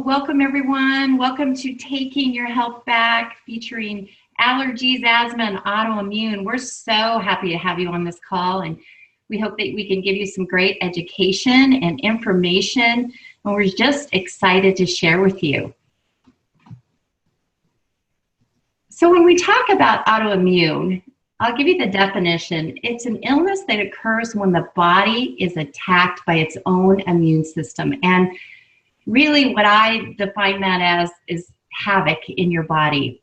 Welcome everyone. Welcome to Taking Your Health Back, featuring allergies, asthma, and autoimmune. We're so happy to have you on this call, and we hope that we can give you some great education and information, and we're just excited to share with you. So when we talk about autoimmune, I'll give you the definition. It's an illness that occurs when the body is attacked by its own immune system. And really what I define that as is havoc in your body.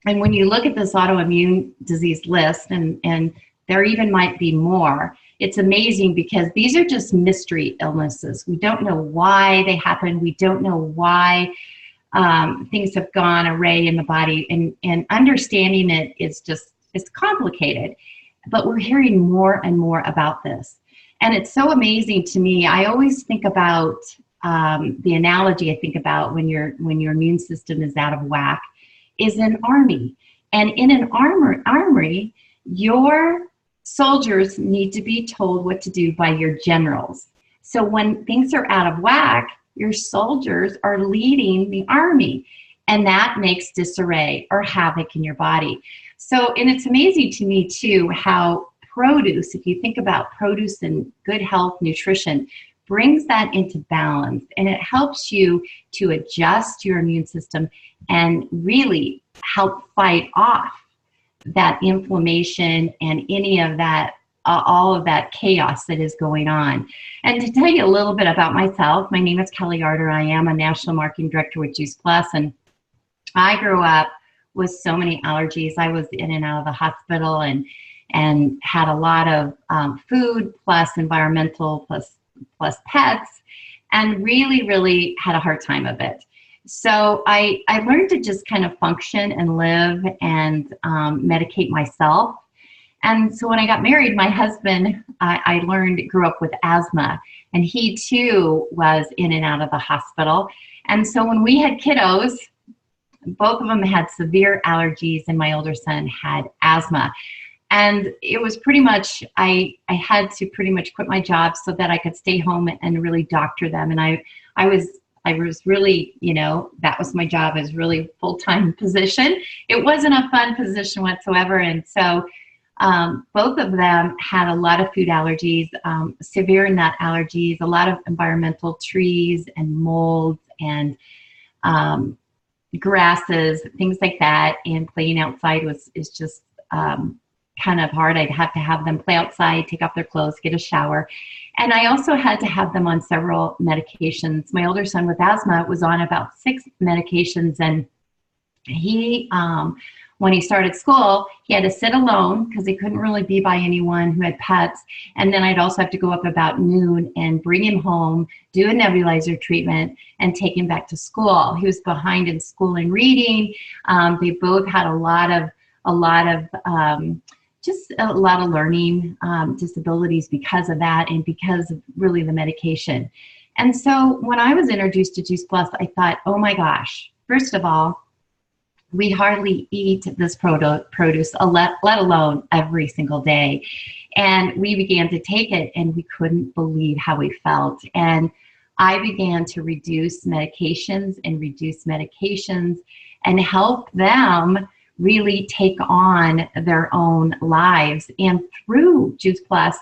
And when you look at this autoimmune disease list, and there even might be more, it's amazing because these are just mystery illnesses. We don't know why they happen. We don't know why things have gone array in the body, and understanding it is just, it's complicated, but we're hearing more and more about this. And it's so amazing to me. I always think about the analogy I think about when your immune system is out of whack is an army. And in an armory, your soldiers need to be told what to do by your generals. So when things are out of whack, your soldiers are leading the army, and that makes disarray or havoc in your body. So, and it's amazing to me too how produce, if you think about produce and good health, nutrition, brings that into balance, and it helps you to adjust your immune system and really help fight off that inflammation and any of that, all of that chaos that is going on. And to tell you a little bit about myself, my name is Kelly Arter. I am a National Marketing Director with Juice Plus, and I grew up with so many allergies. I was in and out of the hospital and had a lot of food plus environmental plus pets, and really had a hard time of it. So I learned to just kind of function and live and medicate myself. And so when I got married, my husband, I learned, grew up with asthma, and he too was in and out of the hospital. And so when we had kiddos, both of them had severe allergies, and my older son had asthma. And it was pretty much, I had to pretty much quit my job so that I could stay home and really doctor them. And I was really, you know, that was my job, as really full-time position. It wasn't a fun position whatsoever. And so both of them had a lot of food allergies, severe nut allergies, a lot of environmental trees and molds and grasses, things like that. And playing outside is just kind of hard. I'd have to have them play outside, take off their clothes, get a shower. And I also had to have them on several medications. My older son with asthma was on about 6 medications, and he, when he started school, he had to sit alone because he couldn't really be by anyone who had pets. And then I'd also have to go up about noon and bring him home, do a nebulizer treatment, and take him back to school. He was behind in school and reading. They both had a lot of learning disabilities because of that, and because of really the medication. And so when I was introduced to Juice Plus, I thought, oh my gosh, first of all, we hardly eat this produce, let alone every single day. And we began to take it, and we couldn't believe how we felt. And I began to reduce medications and help them really take on their own lives. And through Juice Plus,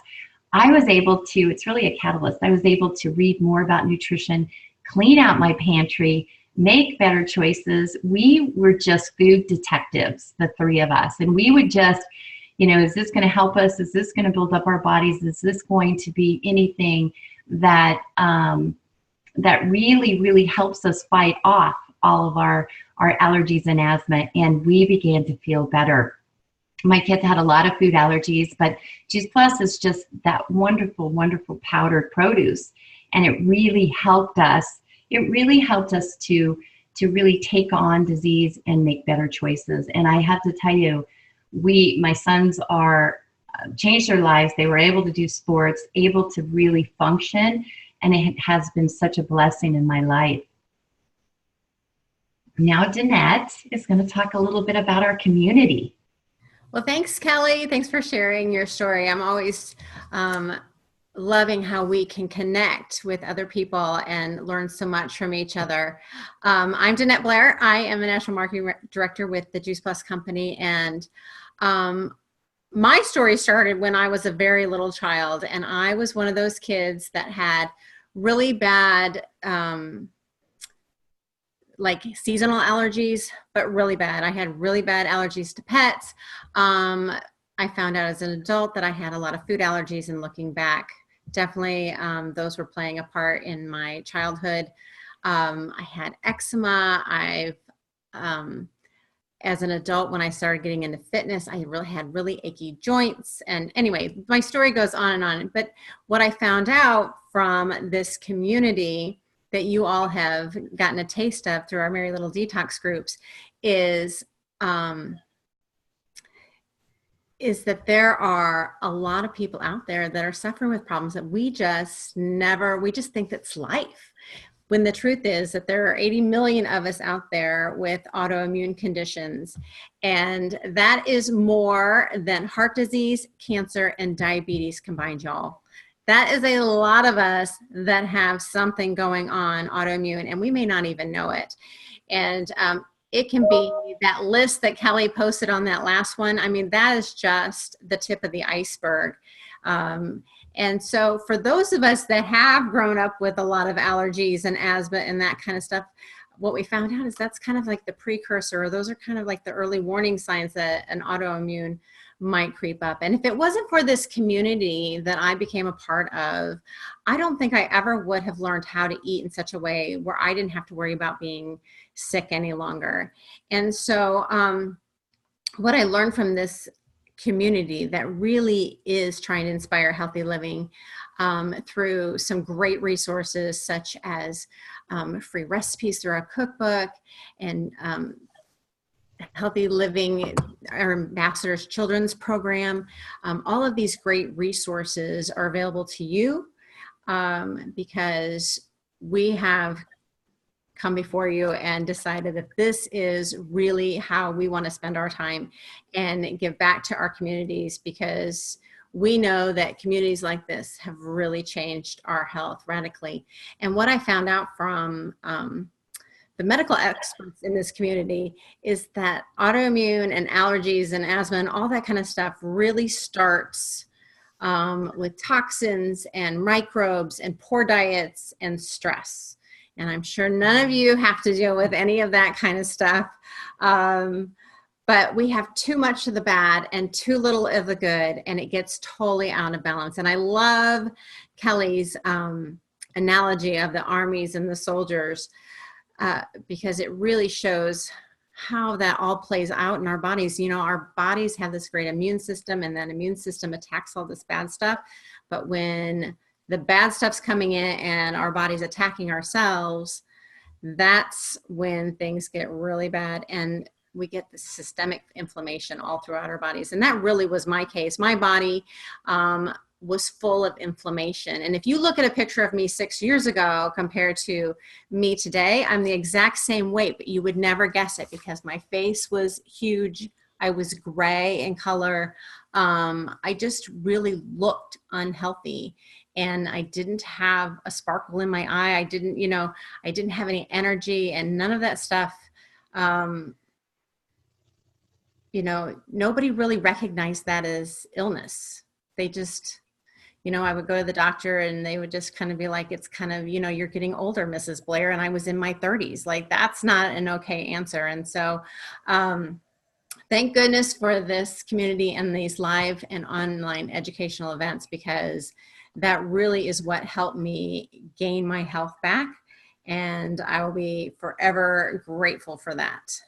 I was able to, it's really a catalyst, I was able to read more about nutrition, clean out my pantry, make better choices. We were just food detectives, the 3 of us. And we would just, you know, is this going to help us? Is this going to build up our bodies? Is this going to be anything that, that really helps us fight off all of our allergies and asthma? And we began to feel better. My kids had a lot of food allergies, but Juice Plus is just that wonderful powdered produce. And it really helped us. It really helped us to really take on disease and make better choices. And I have to tell you, my sons are changed their lives. They were able to do sports, able to really function. And it has been such a blessing in my life. Now, Danette is going to talk a little bit about our community. Well, thanks, Kelly. Thanks for sharing your story. I'm always loving how we can connect with other people and learn so much from each other. I'm Danette Blair. I am a National Marketing Director with the Juice Plus Company. And my story started when I was a very little child. And I was one of those kids that had really bad, like seasonal allergies, but really bad. I had really bad allergies to pets. I found out as an adult that I had a lot of food allergies, and looking back, definitely those were playing a part in my childhood. I had eczema. As an adult, when I started getting into fitness, I really had really achy joints. And anyway, my story goes on and on. But what I found out from this community that you all have gotten a taste of through our Merry Little Detox groups is that there are a lot of people out there that are suffering with problems that we just think that's life. When the truth is that there are 80 million of us out there with autoimmune conditions. And that is more than heart disease, cancer, and diabetes combined, y'all. That is a lot of us that have something going on autoimmune, and we may not even know it. And it can be that list that Kelly posted on that last one. I mean, that is just the tip of the iceberg. And so for those of us that have grown up with a lot of allergies and asthma and that kind of stuff, what we found out is that's kind of like the precursor, or those are kind of like the early warning signs that an autoimmune might creep up. And if it wasn't for this community that I became a part of, I don't think I ever would have learned how to eat in such a way where I didn't have to worry about being sick any longer. And so what I learned from this community that really is trying to inspire healthy living through some great resources such as free recipes through our cookbook and Healthy Living, our Ambassadors Children's Program. All of these great resources are available to you because we have come before you and decided that this is really how we want to spend our time and give back to our communities, because we know that communities like this have really changed our health radically. And what I found out from the medical experts in this community is that autoimmune and allergies and asthma and all that kind of stuff really starts with toxins and microbes and poor diets and stress. And I'm sure none of you have to deal with any of that kind of stuff. But we have too much of the bad and too little of the good, and it gets totally out of balance. And I love Kelly's analogy of the armies and the soldiers because it really shows how that all plays out in our bodies. You know, our bodies have this great immune system, and that immune system attacks all this bad stuff. But when the bad stuff's coming in and our body's attacking ourselves, that's when things get really bad and we get the systemic inflammation all throughout our bodies. And that really was my case. My body was full of inflammation. And if you look at a picture of me 6 years ago compared to me today, I'm the exact same weight, but you would never guess it because my face was huge. I was gray in color. I just really looked unhealthy. And I didn't have a sparkle in my eye. I didn't have any energy and none of that stuff. Nobody really recognized that as illness. They just, I would go to the doctor and they would just kind of be like, it's kind of, you're getting older, Mrs. Blair. And I was in my 30s. Like, that's not an okay answer. And so, thank goodness for this community and these live and online educational events, because that really is what helped me gain my health back. And I will be forever grateful for that.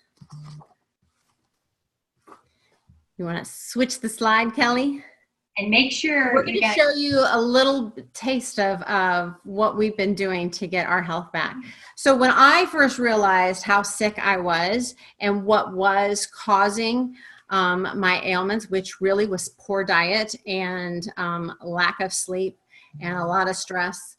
You want to switch the slide, Kelly? And make sure we're going to show you a little taste of what we've been doing to get our health back. So when I first realized how sick I was and what was causing my ailments, which really was poor diet and lack of sleep and a lot of stress,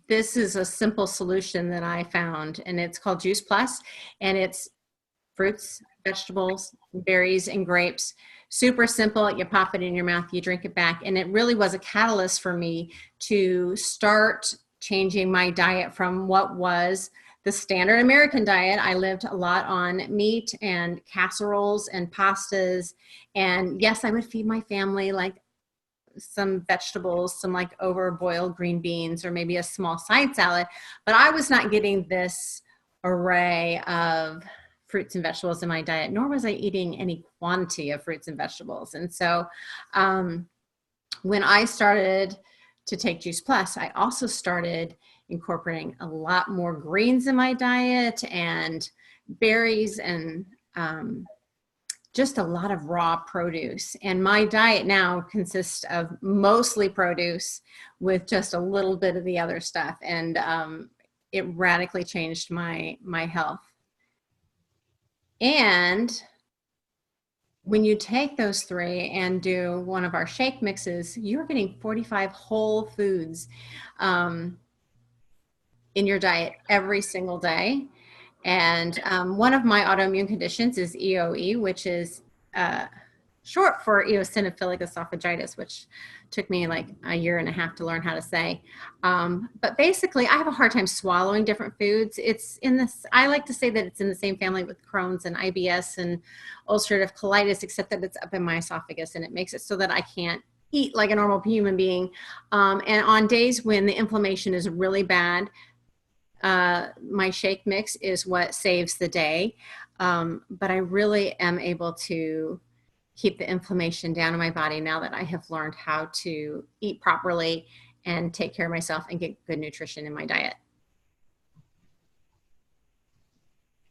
this is a simple solution that I found, and it's called Juice Plus, and it's fruits, vegetables, berries, and grapes. super simple. You pop it in your mouth, you drink it back. And it really was a catalyst for me to start changing my diet from what was the standard American diet. I lived a lot on meat and casseroles and pastas. And yes, I would feed my family like some vegetables, some like overboiled green beans, or maybe a small side salad. But I was not getting this array of fruits and vegetables in my diet, nor was I eating any quantity of fruits and vegetables. And so when I started to take Juice Plus, I also started incorporating a lot more greens in my diet and berries and just a lot of raw produce. And my diet now consists of mostly produce with just a little bit of the other stuff. And it radically changed my health. And when you take those three and do one of our shake mixes, you're getting 45 whole foods in your diet every single day. And one of my autoimmune conditions is EOE, which is short for eosinophilic esophagitis, which took me like a year and a half to learn how to say. But basically, I have a hard time swallowing different foods. It's in this, I like to say that it's in the same family with Crohn's and IBS and ulcerative colitis, except that it's up in my esophagus, and it makes it so that I can't eat like a normal human being. And on days when the inflammation is really bad, my shake mix is what saves the day. But I really am able to keep the inflammation down in my body now that I have learned how to eat properly and take care of myself and get good nutrition in my diet.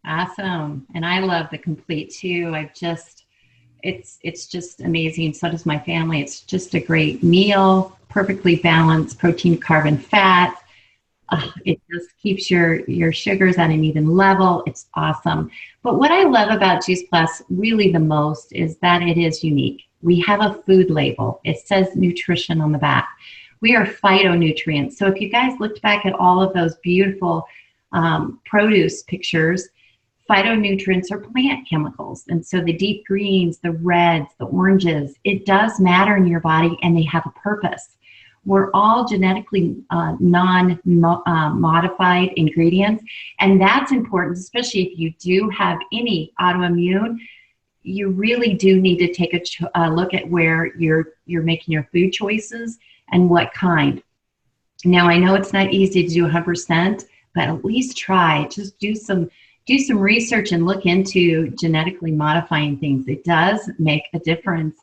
Awesome. And I love the complete too. It's just amazing. So does my family. It's just a great meal, perfectly balanced protein, carb, and fat. It just keeps your sugars at an even level. It's awesome. But what I love about Juice Plus really the most is that it is unique. We have a food label. It says nutrition on the back. We are phytonutrients. So if you guys looked back at all of those beautiful produce pictures, phytonutrients are plant chemicals. And so the deep greens, the reds, the oranges, it does matter in your body, and they have a purpose. We're all genetically non-modified ingredients, and that's important, especially if you do have any autoimmune. You really do need to take a look at where you're making your food choices and what kind. Now, I know it's not easy to do 100%, but at least try. Just do some research and look into genetically modifying things. It does make a difference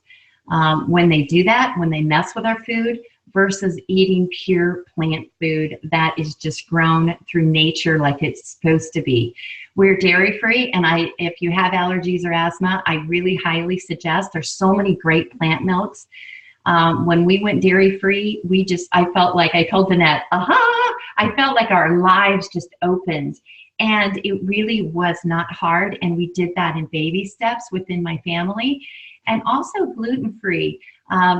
when they do that, when they mess with our food, versus eating pure plant food that is just grown through nature like it's supposed to be. We're dairy-free, and if you have allergies or asthma, I really highly suggest. There's so many great plant milks. When we went dairy-free, I felt like, I told Danette, I felt like our lives just opened. And it really was not hard, and we did that in baby steps within my family. And also gluten-free.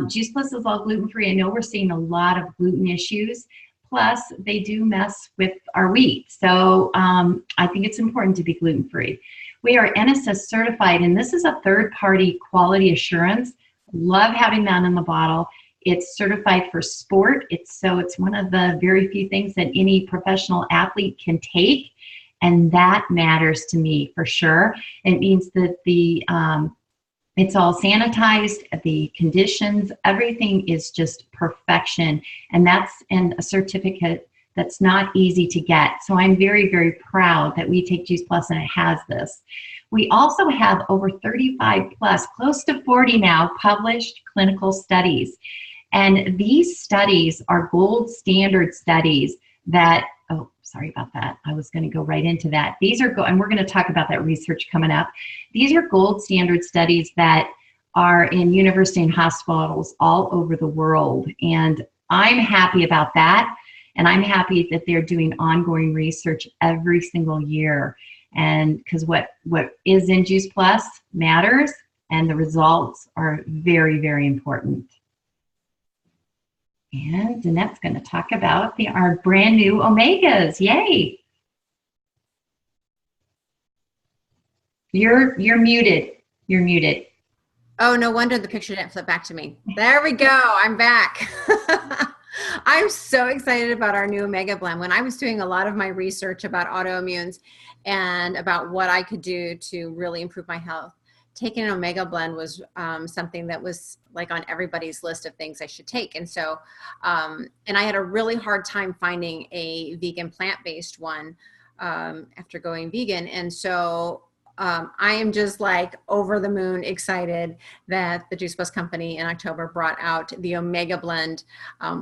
Juice Plus is all gluten-free. I know we're seeing a lot of gluten issues. Plus, they do mess with our wheat. So I think it's important to be gluten-free. We are NSS certified, and this is a third-party quality assurance. Love having that in the bottle. It's certified for sport. It's one of the very few things that any professional athlete can take, and that matters to me for sure. It means that it's all sanitized, the conditions, everything is just perfection. And that's a certificate that's not easy to get. So I'm very, very proud that we take Juice Plus and it has this. We also have over 35 plus, close to 40 now, published clinical studies. And these studies are gold standard studies that, oh, sorry about that. I was going to go right into that. These are, and we're going to talk about that research coming up. These are gold standard studies that are in university and hospitals all over the world. And I'm happy about that. And I'm happy that they're doing ongoing research every single year. And because what is in Juice Plus matters, and the results are very, very important. And Danette's going to talk about our brand new omegas. Yay! You're muted. You're muted. Oh, no wonder the picture didn't flip back to me. There we go. I'm back. I'm so excited about our new Omega Blend. When I was doing a lot of my research about autoimmunes and about what I could do to really improve my health, taking an Omega Blend was something that was like on everybody's list of things I should take. And so, and I had a really hard time finding a vegan plant-based one after going vegan. And so I am just like over the moon excited that the Juice Plus company in October brought out the Omega Blend,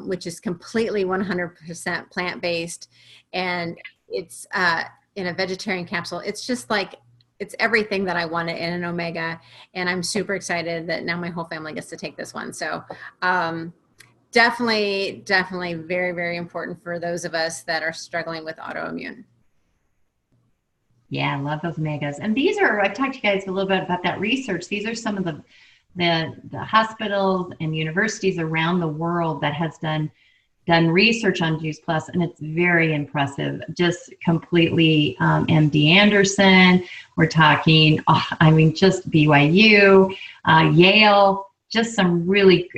which is completely 100% plant-based. And it's in a vegetarian capsule. It's just like, it's everything that I wanted in an Omega. And I'm super excited that now my whole family gets to take this one. So definitely very, very important for those of us that are struggling with autoimmune. Yeah, I love those omegas. And these are, I've talked to you guys a little bit about that research. These are some of the hospitals and universities around the world that has done research on Juice Plus, and it's very impressive. Just completely MD Anderson. We're talking, just BYU, Yale, just some really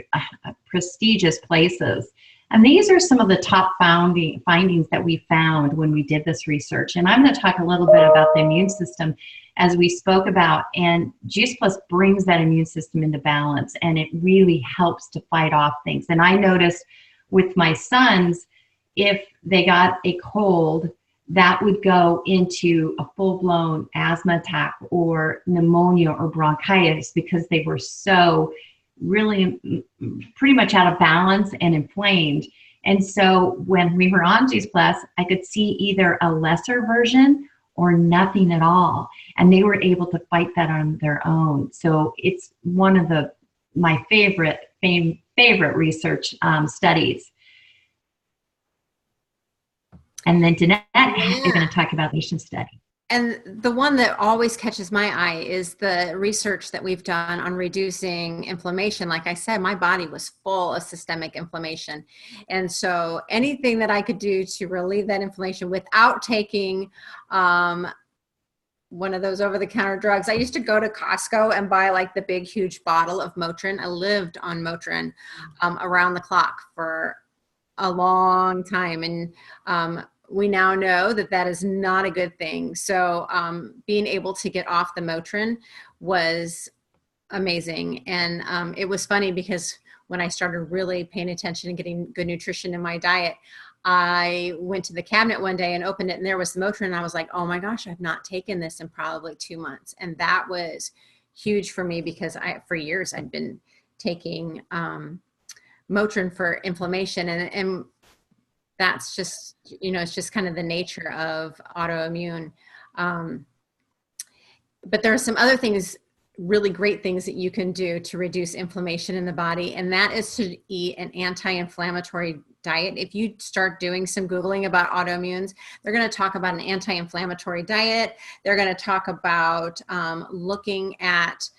prestigious places. And these are some of the top findings that we found when we did this research. And I'm going to talk a little bit about the immune system as we spoke about. And Juice Plus brings that immune system into balance, and it really helps to fight off things. And I noticed with my sons, if they got a cold, that would go into a full-blown asthma attack or pneumonia or bronchitis because they were so really pretty much out of balance and inflamed. And so when we were on Juice Plus, I could see either a lesser version or nothing at all. And they were able to fight that on their own. So it's one of my favorite research studies. And then Danette is going to talk about the patient study. And the one that always catches my eye is the research that we've done on reducing inflammation. Like I said, my body was full of systemic inflammation. And so anything that I could do to relieve that inflammation without taking one of those over-the-counter drugs. I used to go to Costco and buy like the big, huge bottle of Motrin. I lived on Motrin around the clock for a long time. And we now know that that is not a good thing. So being able to get off the Motrin was amazing. And it was funny because when I started really paying attention and getting good nutrition in my diet, I went to the cabinet one day and opened it, and there was the Motrin. And I was like, oh my gosh, I've not taken this in probably 2 months. And that was huge for me because for years I'd been taking Motrin for inflammation. And that's just, it's just kind of the nature of autoimmune. But there are some other things, really great things that you can do to reduce inflammation in the body. And that is to eat an anti-inflammatory diet. If you start doing some Googling about autoimmunes, they're going to talk about an anti-inflammatory diet. They're going to talk about looking at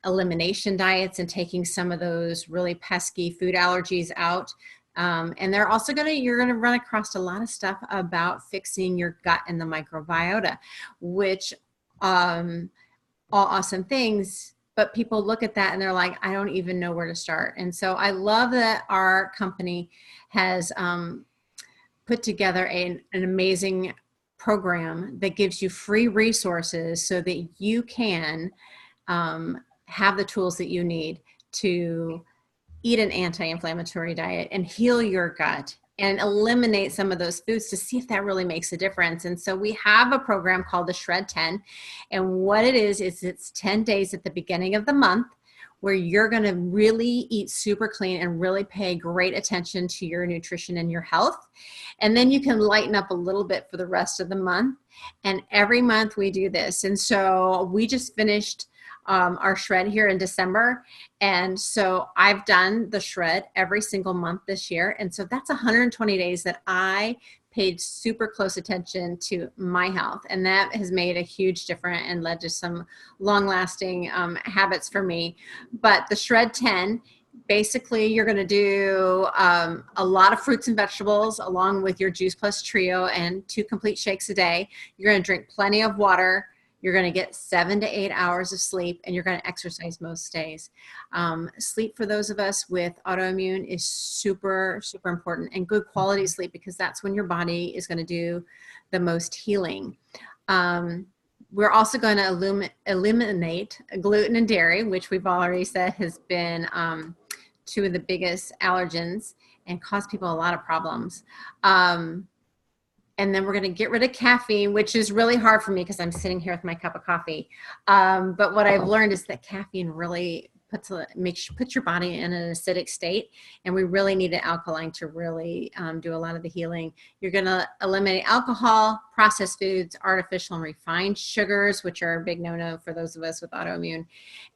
elimination diets and taking some of those really pesky food allergies out. And they're also you're going to run across a lot of stuff about fixing your gut and the microbiota, which all awesome things, but people look at that and they're like, I don't even know where to start. And so I love that our company has put together an amazing program that gives you free resources so that you can have the tools that you need to eat an anti-inflammatory diet and heal your gut and eliminate some of those foods to see if that really makes a difference. And so we have a program called the Shred 10. And what it is it's 10 days at the beginning of the month where you're going to really eat super clean and really pay great attention to your nutrition and your health. And then you can lighten up a little bit for the rest of the month. And every month we do this. And so we just finished our shred here in December. And so I've done the shred every single month this year. And so that's 120 days that I paid super close attention to my health. And that has made a huge difference and led to some long lasting habits for me. But the Shred 10, basically you're going to do a lot of fruits and vegetables along with your Juice Plus Trio and 2 complete shakes a day. You're going to drink plenty of water. You're going to get 7 to 8 hours of sleep, and you're going to exercise most days. Sleep for those of us with autoimmune is super, super important, and good quality sleep, because that's when your body is going to do the most healing. We're also going to eliminate gluten and dairy, which we've already said has been two of the biggest allergens and cause people a lot of problems. And then we're going to get rid of caffeine, which is really hard for me because I'm sitting here with my cup of coffee. But what I've learned is that caffeine really puts your body in an acidic state, and we really need an alkaline to really do a lot of the healing. You're going to eliminate alcohol, processed foods, artificial and refined sugars, which are a big no-no for those of us with autoimmune.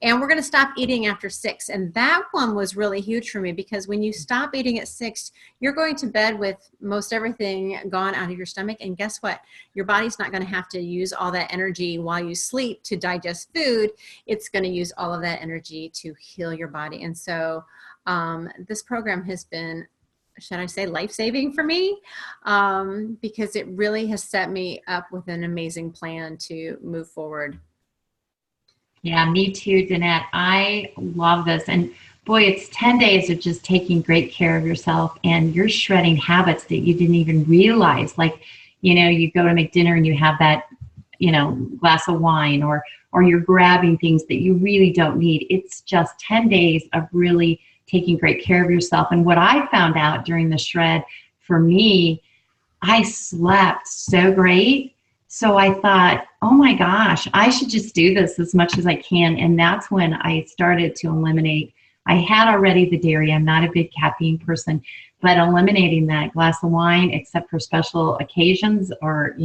And we're going to stop eating after 6. And that one was really huge for me, because when you stop eating at 6, you're going to bed with most everything gone out of your stomach. And guess what? Your body's not going to have to use all that energy while you sleep to digest food. It's going to use all of that energy to heal your body. And so this program has been, should I say, life-saving for me, because it really has set me up with an amazing plan to move forward. Yeah, me too, Danette. I love this. And boy, it's 10 days of just taking great care of yourself, and you're shredding habits that you didn't even realize. Like, you go to make dinner and you have that, glass of wine, or you're grabbing things that you really don't need. It's just 10 days of really taking great care of yourself. And what I found out during the shred, for me, I slept so great. So I thought, oh my gosh, I should just do this as much as I can. And that's when I started to eliminate. I had already the dairy. I'm not a big caffeine person, but eliminating that glass of wine, except for special occasions, or,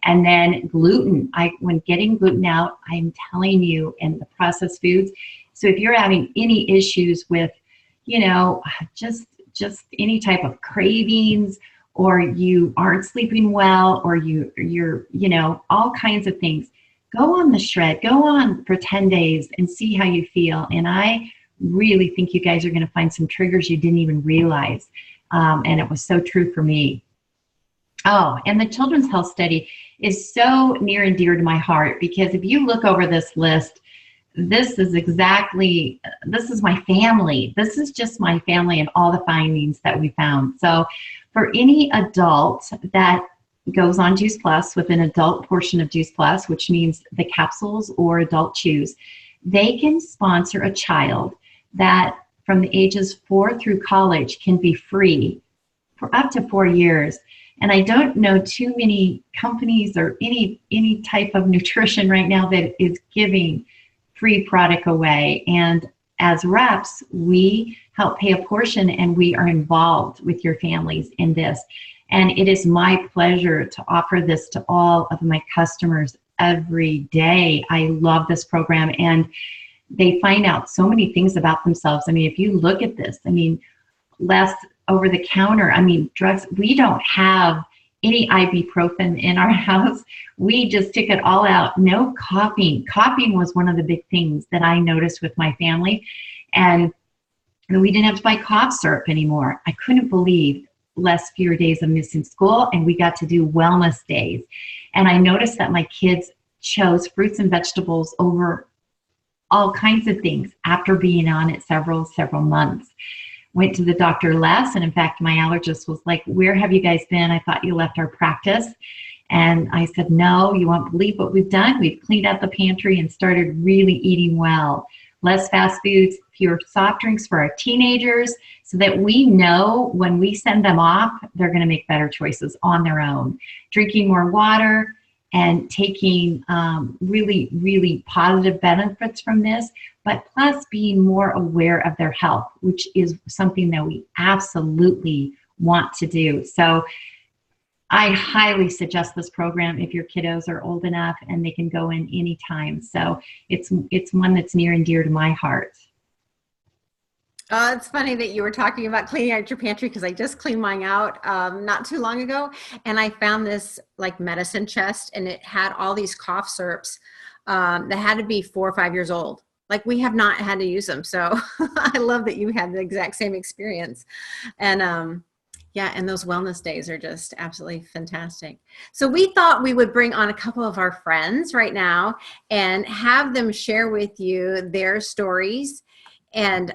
and then gluten. When getting gluten out, I'm telling you, and the processed foods. So if you're having any issues with, just any type of cravings, or you aren't sleeping well, or you're all kinds of things, go on the shred, go on for 10 days and see how you feel. And I really think you guys are going to find some triggers you didn't even realize. And it was so true for me. Oh, and the Children's Health Study is so near and dear to my heart, because if you look over this list, this is my family. This is just my family and all the findings that we found. So for any adult that goes on Juice Plus, with an adult portion of Juice Plus, which means the capsules or adult chews, they can sponsor a child that from the ages 4 through college can be free for up to 4 years. And I don't know too many companies or any type of nutrition right now that is giving free product away. And as reps, we help pay a portion, and we are involved with your families in this. And it is my pleasure to offer this to all of my customers every day. I love this program, and they find out so many things about themselves. I mean, if you look at this, less over the counter, drugs, we don't have any ibuprofen in our house. We just took it all out. No coughing. Coughing was one of the big things that I noticed with my family. And we didn't have to buy cough syrup anymore. I couldn't believe fewer days of missing school, and we got to do wellness days. And I noticed that my kids chose fruits and vegetables over all kinds of things after being on it several months. Went to the doctor less, and in fact, my allergist was like, "Where have you guys been? I thought you left our practice." And I said, "No, you won't believe what we've done. We've cleaned out the pantry and started really eating well. Less fast foods, fewer soft drinks for our teenagers, so that we know when we send them off, they're going to make better choices on their own. Drinking more water and taking really, really positive benefits from this, but plus being more aware of their health, which is something that we absolutely want to do." So I highly suggest this program if your kiddos are old enough, and they can go in anytime. So it's one that's near and dear to my heart. It's funny that you were talking about cleaning out your pantry, because I just cleaned mine out not too long ago, and I found this like medicine chest, and it had all these cough syrups that had to be 4 or 5 years old. Like, we have not had to use them. So I love that you had the exact same experience. And Yeah, and those wellness days are just absolutely fantastic. So we thought we would bring on a couple of our friends right now and have them share with you their stories. And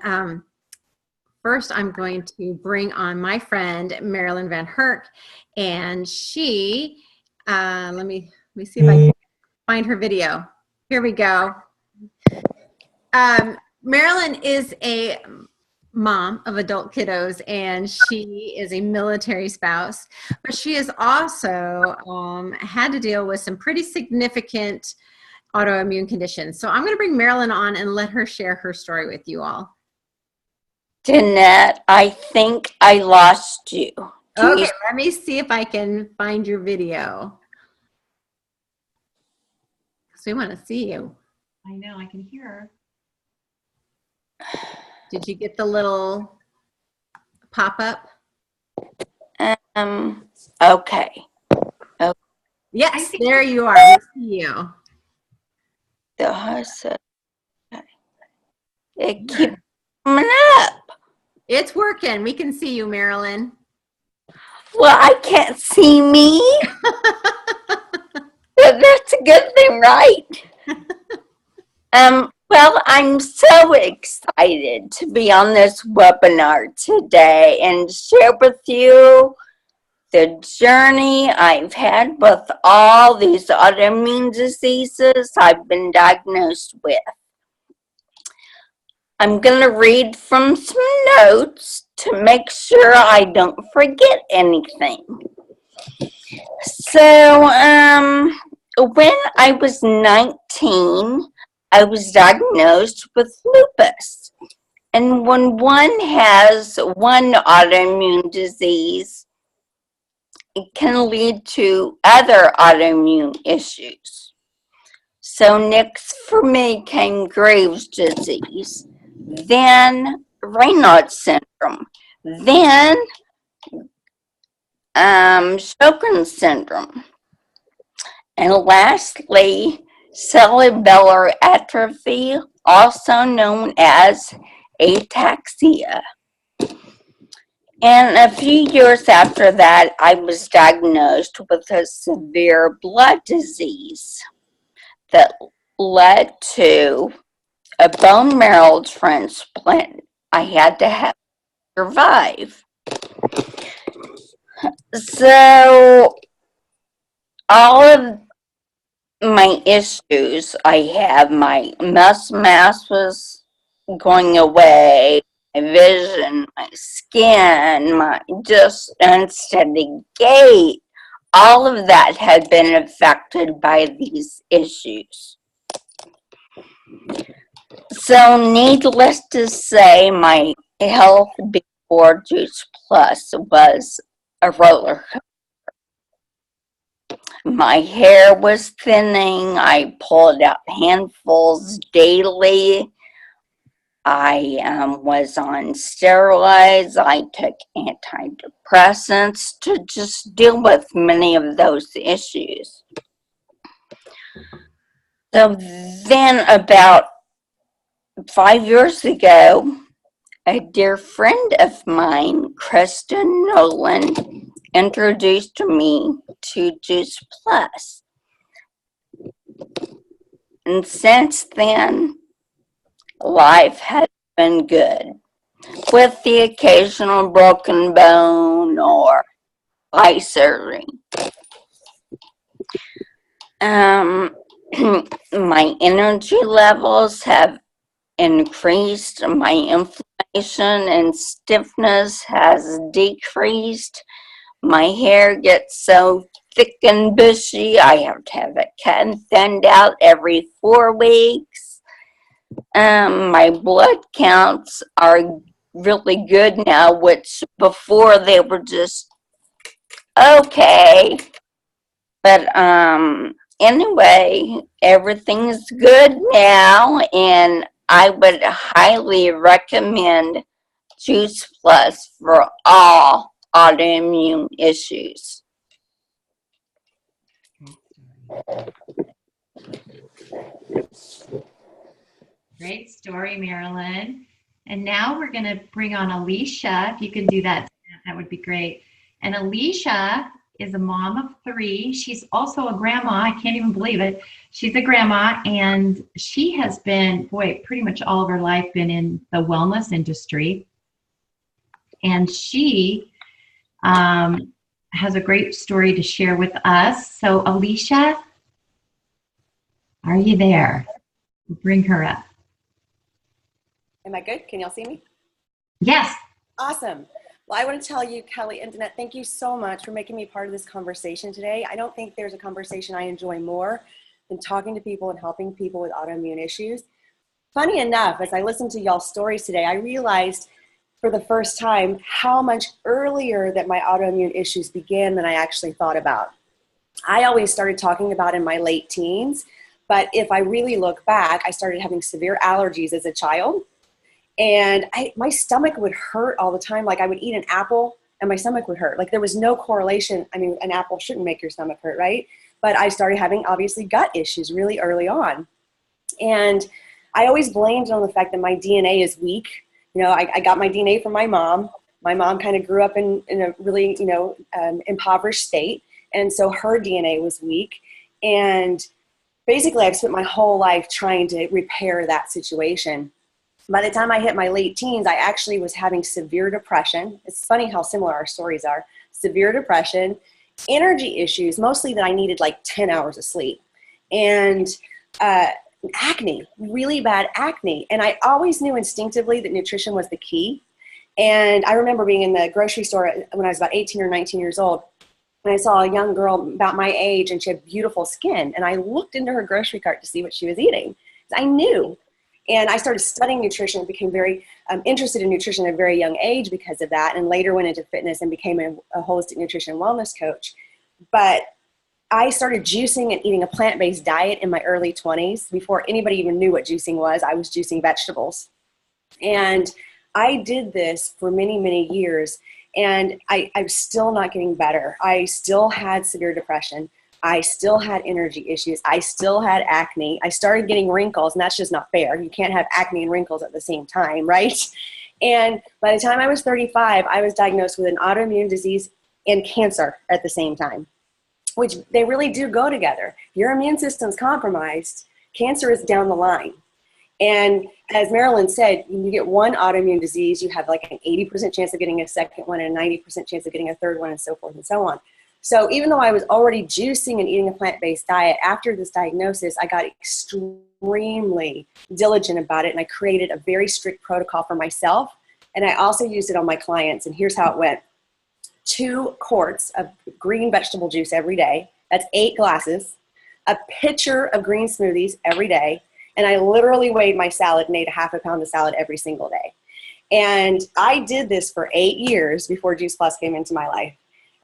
first, I'm going to bring on my friend Marilyn Van Herk, and she, let me see if I can find her video. Here we go. Marilyn is a mom of adult kiddos, and she is a military spouse, but she has also had to deal with some pretty significant autoimmune conditions. So I'm going to bring Marilyn on and let her share her story with you all. Danette, I think I lost you. Okay, let me see if I can find your video. Because we want to see you. I know, I can hear her. Did you get the little pop-up? Okay. Yes, there you are. We see you. It keeps coming up. It's working. We can see you, Marilyn. Well, I can't see me. But that's a good thing, right? Well, I'm so excited to be on this webinar today and share with you the journey I've had with all these autoimmune diseases I've been diagnosed with. I'm going to read from some notes to make sure I don't forget anything. So, when I was 19, I was diagnosed with lupus. And when one has one autoimmune disease, it can lead to other autoimmune issues. So next for me came Graves' disease, then Raynaud's syndrome, then Sjogren's syndrome, and lastly, cerebellar atrophy, also known as ataxia. And a few years after that, I was diagnosed with a severe blood disease that led to a bone marrow transplant I had to have to survive. So all of my issues I have, my muscle mass was going away, my vision, my skin, my just unsteady gait, all of that had been affected by these issues. So needless to say, my health before Juice Plus was a roller coaster. My hair was thinning. I pulled out handfuls daily. I was on steroids. I took antidepressants to just deal with many of those issues. So then about 5 years ago, a dear friend of mine, Kristen Nolan, introduced me to Juice Plus. And since then, life has been good, with the occasional broken bone or eye surgery. My energy levels have increased, my inflammation and stiffness has decreased, my hair gets so thick and bushy I have to have it cut and thinned out every 4 weeks. My blood counts are really good now, which before they were just okay. But anyway, everything's good now, and I would highly recommend Juice Plus for all autoimmune issues. Great story, Marilyn. And now we're going to bring on Alicia. If you can do that That would be great. And Alicia is a mom of 3. She's also a grandma. I can't even believe it. She's a grandma, and she has been, boy, pretty much all of her life been in the wellness industry. And she has a great story to share with us. So, Alicia, are you there? Bring her up. Am I good? Can y'all see me? Yes. Awesome. Well, I want to tell you, Kelly and Danette, thank you so much for making me part of this conversation today. I don't think there's a conversation I enjoy more than talking to people and helping people with autoimmune issues. Funny enough, as I listened to y'all's stories today, I realized for the first time how much earlier that my autoimmune issues began than I actually thought about. I always started talking about in my late teens, but if I really look back, I started having severe allergies as a child. And my stomach would hurt all the time. Like I would eat an apple and my stomach would hurt. Like there was no correlation. I mean, an apple shouldn't make your stomach hurt, right? But I started having obviously gut issues really early on. And I always blamed it on the fact that my DNA is weak. You know, I got my DNA from my mom. My mom kind of grew up in a really, impoverished state. And so her DNA was weak. And basically I've spent my whole life trying to repair that situation. By the time I hit my late teens, I actually was having severe depression. It's funny how similar our stories are. Severe depression, energy issues, mostly that I needed like 10 hours of sleep, and acne, really bad acne. And I always knew instinctively that nutrition was the key. And I remember being in the grocery store when I was about 18 or 19 years old, and I saw a young girl about my age, and she had beautiful skin. And I looked into her grocery cart to see what she was eating. I knew. And I started studying nutrition and became very interested in nutrition at a very young age because of that, and later went into fitness and became a holistic nutrition and wellness coach. But I started juicing and eating a plant-based diet in my early 20s. Before anybody even knew what juicing was, I was juicing vegetables. And I did this for many, many years, and I'm still not getting better. I still had severe depression. I still had energy issues. I still had acne. I started getting wrinkles, and that's just not fair. You can't have acne and wrinkles at the same time, right? And by the time I was 35, I was diagnosed with an autoimmune disease and cancer at the same time, which they really do go together. If your immune system's compromised, cancer is down the line. And as Marilyn said, when you get one autoimmune disease, you have like an 80% chance of getting a second one and a 90% chance of getting a third one, and so forth and so on. So even though I was already juicing and eating a plant-based diet, after this diagnosis, I got extremely diligent about it, and I created a very strict protocol for myself, and I also used it on my clients, and here's how it went. 2 quarts of green vegetable juice every day. That's 8 glasses. A pitcher of green smoothies every day, and I literally weighed my salad and ate a half a pound of salad every single day. And I did this for 8 years before Juice Plus came into my life.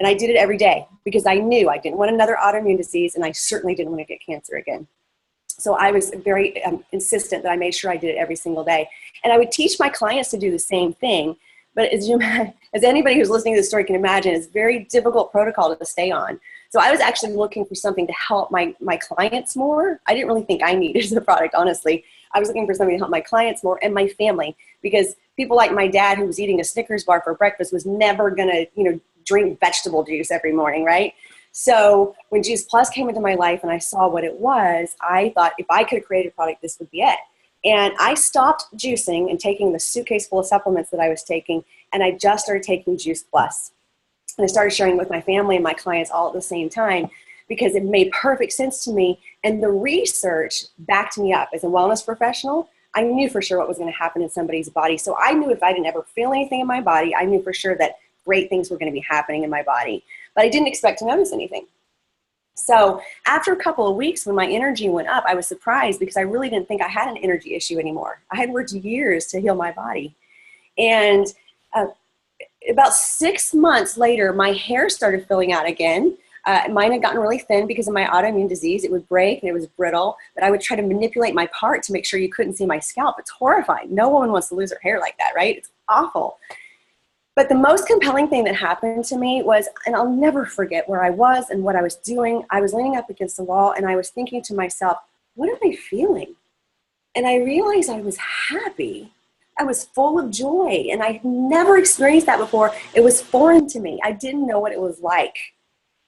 And I did it every day because I knew I didn't want another autoimmune disease, and I certainly didn't want to get cancer again. So I was very insistent that I made sure I did it every single day. And I would teach my clients to do the same thing. But as anybody who's listening to this story can imagine, it's a very difficult protocol to stay on. So I was actually looking for something to help my clients more. I didn't really think I needed the product, honestly. I was looking for something to help my clients more and my family, because people like my dad, who was eating a Snickers bar for breakfast, was never going to, drink vegetable juice every morning, right? So when Juice Plus came into my life and I saw what it was, I thought if I could create a product, this would be it. And I stopped juicing and taking the suitcase full of supplements that I was taking, and I just started taking Juice Plus. And I started sharing with my family and my clients all at the same time, because it made perfect sense to me. And the research backed me up. As a wellness professional, I knew for sure what was going to happen in somebody's body. So I knew if I didn't ever feel anything in my body, I knew for sure that great things were going to be happening in my body. But I didn't expect to notice anything. So after a couple of weeks, when my energy went up, I was surprised, because I really didn't think I had an energy issue anymore. I had worked years to heal my body. And about 6 months later, my hair started filling out again. Mine had gotten really thin because of my autoimmune disease. It would break and it was brittle, but I would try to manipulate my part to make sure you couldn't see my scalp. It's horrifying. No woman wants to lose her hair like that, right? It's awful. But the most compelling thing that happened to me was, and I'll never forget where I was and what I was doing. I was leaning up against the wall, and I was thinking to myself, what am I feeling? And I realized I was happy, I was full of joy, and I had never experienced that before. It was foreign to me. I didn't know what it was like.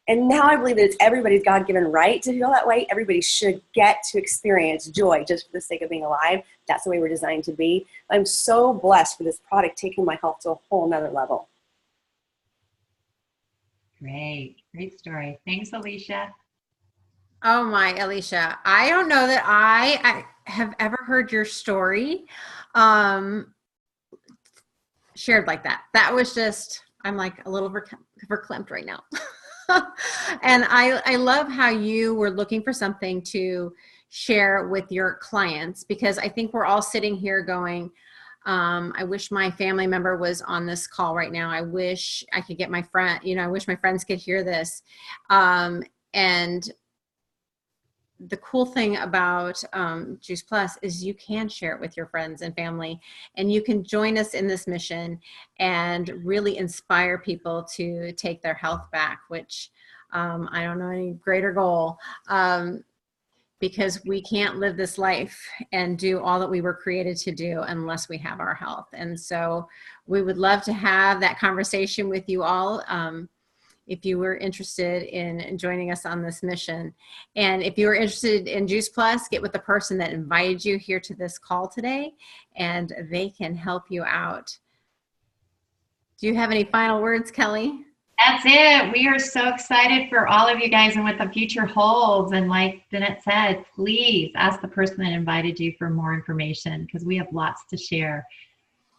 And now I believe that it's everybody's God-given right to feel that way. Everybody should get to experience joy just for the sake of being alive. That's the way we're designed to be. I'm so blessed for this product taking my health to a whole nother level. Great. Great story. Thanks, Alicia. Oh my, Alicia. I don't know that I have ever heard your story shared like that. That was just, I'm like a little verklempt right now. And I love how you were looking for something to share with your clients, because I think we're all sitting here going, I wish my family member was on this call right now. I wish I could get my friend, I wish my friends could hear this. And the cool thing about Juice Plus is you can share it with your friends and family, and you can join us in this mission and really inspire people to take their health back, which I don't know any greater goal, because we can't live this life and do all that we were created to do unless we have our health. And so we would love to have that conversation with you all. If you were interested in joining us on this mission. And if you were interested in Juice Plus, get with the person that invited you here to this call today, and they can help you out. Do you have any final words, Kelly? That's it. We are so excited for all of you guys and what the future holds. And like Danette said, please ask the person that invited you for more information, because we have lots to share.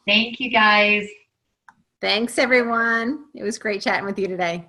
Thank you, guys. Thanks, everyone. It was great chatting with you today.